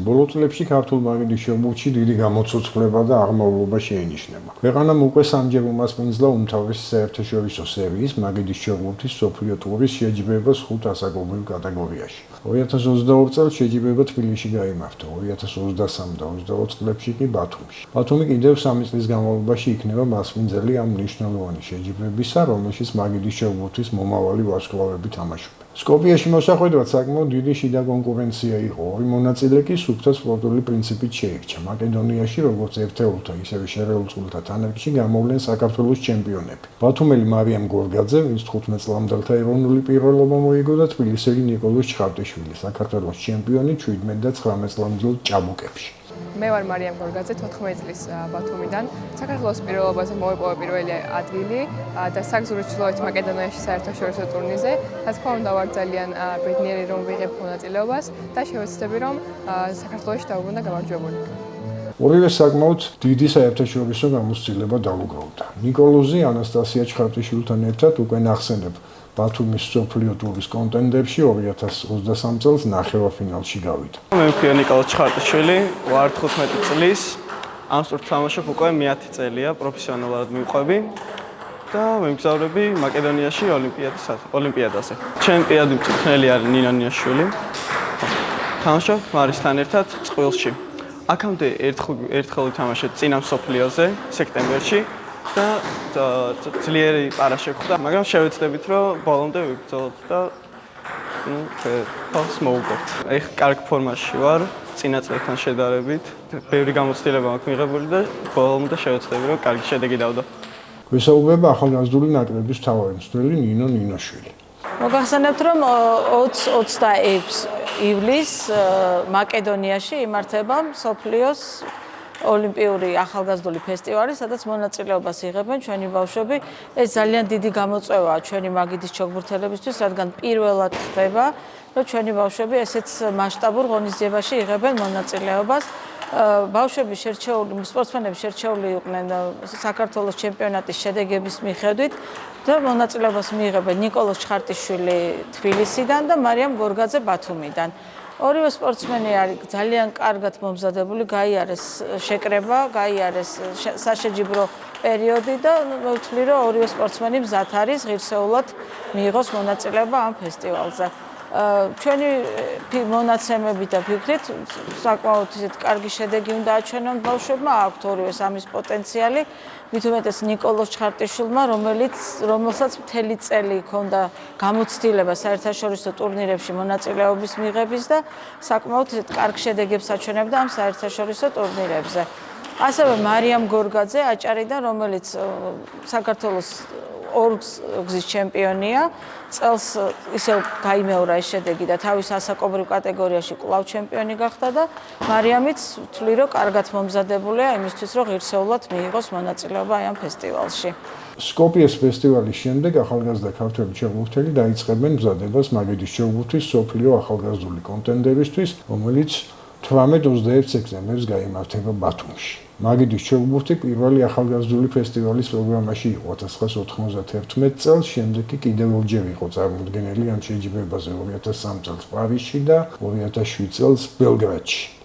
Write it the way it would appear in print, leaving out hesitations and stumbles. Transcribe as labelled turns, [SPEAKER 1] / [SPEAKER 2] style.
[SPEAKER 1] ბოლო წლებში ქართულ მაგიდის შეუბუჩი დიდი გამოცოცხლება და აღმავლობა შეინიშნება. ქვეყანამ უკვე სამჯერ უმასპინძლა უმთავრესი საერთაშორისო სერიის მაგიდის შეუბუჩის მსოფლიო ტურის შეჯიბრებას 5 ასაკობრივ კატეგორიაში. 2022 წელს შეჯიბრება თბილისში გაიმართა, 2023 და 2024 წლებში კი ბათუმში. ბათუმი კიდევ 3 წლის განმავლობაში იქნება მასპინძელი ამ მნიშვნელოვანი შეჯიბრებისა, რომელშიც მაგიდის შეუბუჩის მომავალი ვარსკვლავები თამაშობენ. სკოპიაში მოსახვედრად საკმაოდ დიდი შიდა კონკურენცია იყო. ორი მონაწილე კი სუფთა სპორტული პრინციპით შეირჩა. მაკედონიაში როგორც ერთეულთა, ისევე შერეულ წყვილთა თანრიგში გამოვლენ საქართველოს ჩემპიონები. ბათუმელი მარიამ გორგაძე, ვინც 15 წლამდელთა ეროვნული პირველობა მოიგო და თბილისელი ნიკოლოზ ჩხარტიშვილი, საქართველოს ჩემპიონი 17 და 19 წლამდელ ჭაბუკებში.
[SPEAKER 2] მე ვარ მარიამ გორგაძე, 14 წლის ბათუმიდან. საქართველოს პირველობაზე მოვიპოვე პირველი ადგილი და საგზურით ჩრდილოეთ მაკედონიაში საერთაშორისო ტურნირზე. რა თქმა უნდა, ვარ ძალიან ბედნიერი, რომ ვიღებ მონაწილეობას და შევეცდები, რომ საქართველოში დავუბრუნდა გამარჯვებული.
[SPEAKER 1] ორივე საკმაოდ დიდი საერთაშორისო გამოცდილება დაუგროვდა. ნიკოლოზი ანასტასია ჩხარტიშვილთან ერთად უკვე ნახსენებ ბათუმის მსოფლიო ტურის კონტენდერში 2023 წელს ნახევარფინალში გავიდა.
[SPEAKER 3] მე ვქია ნიკოლოზ ჩხარტიშვილი, ვარ 15 წლის. ამ სპორტს თამაშობ უკვე მე-10 წელია, პროფესიონალურად მივყვები და მიგზავრები მაკედონიაში ოლიმპიადაზე. ჩემი პირადი მწვრთნელი არის ნინო ნიაშვილი. თამაშობ მარისთან ერთად წყვილში. აქამდე ერთხელ ვითამაშეთ წინა მსოფლიოზე სექტემბერში და ძლიერი პარა შეხვდა, მაგრამ შევეცდებით, რომ ბოლომდე ვიბრძოლოთ და ფალს მოვუგებთ. ეხლა კარგ ფორმაში ვარ, წინა წლებთან შედარებით. ბევრი გამოცდილება მაქვს მიღებული და ბოლომდე შევეცდები, რომ კარგი შედეგი დავდო.
[SPEAKER 1] გვესაუბრება ახალგაზრდული ნაკრების მთავარი მცველი ნინო ნინოშვილი.
[SPEAKER 4] მოგახსენებთ, რომ 26 ივლისს მაკედონიაში იმართება მსოფლიოს ოლიმპიური ახალგაზრდული ფესტივალი, სადაც მონაწილეობას იღებენ ჩვენი ბავშვები. ეს ძალიან დიდი გამოწვევაა ჩვენი მაგიდის ჩოგბურთელებისთვის, რადგან პირველად ხდება, რომ ჩვენი ბავშვები ესეც მასშტაბურ ღონისძიებაში იღებენ მონაწილეობას. ბავშვები შერჩეული, სპორტსმენები შერჩეული იყვნენ საქართველოს ჩემპიონატის შედეგების მიხედვით და მონაწილეობას მიიღებენ ნიკოლოზ ჩხარტიშვილი თბილისიდან და მარიამ გორგაძე ბათუმიდან. ორივე სპორტსმენი არის ძალიან კარგად მომზადებული, გაიარეს შეკრება, გაიარეს საშეჯიბრო პერიოდი და ვთვლი, რომ ორივე სპორტსმენი მზად არის ღირსეულად მიიღოს მონაწილეობა ამ ფესტივალზე. ჩვენი მონაცემები და ფიქრით საკმაოდ კარგი შედეგი უნდა აჩვენონ ბავშვებმა, აქვთ ორივე სამის პოტენციალი. მით უმეტეს ნიკოლოზ ჩხარტიშვილმა, რომელსაც მთელი წელი ჰქონდა გამოცდილება საერთაშორისო ტურნირებში მონაწილეობის მიღების და საკმაოდ კარგ შედეგებს აჩვენებდა ამ საერთაშორისო ტურნირებზე. ასევე მარიამ გორგაძე აჭარიდან, რომელიც საქართველოს ორგზის ჩემპიონია, წელს ისევ გაიმეორა ეს შედეგი და თავის ასაკობრივ კატეგორიაში კვლავ ჩემპიონი გახდა და მარიამიც ვთვლი, რომ კარგად მომზადებულია იმისთვის, რომ ღირსეულად მიიღოს მონაწილეობა ამ ფესტივალში.
[SPEAKER 1] სკოპიეს ფესტივალის შემდეგ ახალგაზრდა ქართველი ჩოგბურთელი დაიწყებენ მზადებას მაგიდის ჩოგბურთის მსოფლიო ახალგაზრდული კონტენდერისთვის, რომელიც 18-21 სექტემბერს გაიმართება ბათუმში. მაგიდის ჩოგბურთი პირველი ახალგაზრდული ფესტივალის პროგრამაში იყო 1991 წელს, შემდეგ კი კიდევ ორჯერ იყო წარმოდგენილი ამ შეჯიბრებაზე 2003 წელს პარიზში და 2007 წელს ბელგრადში.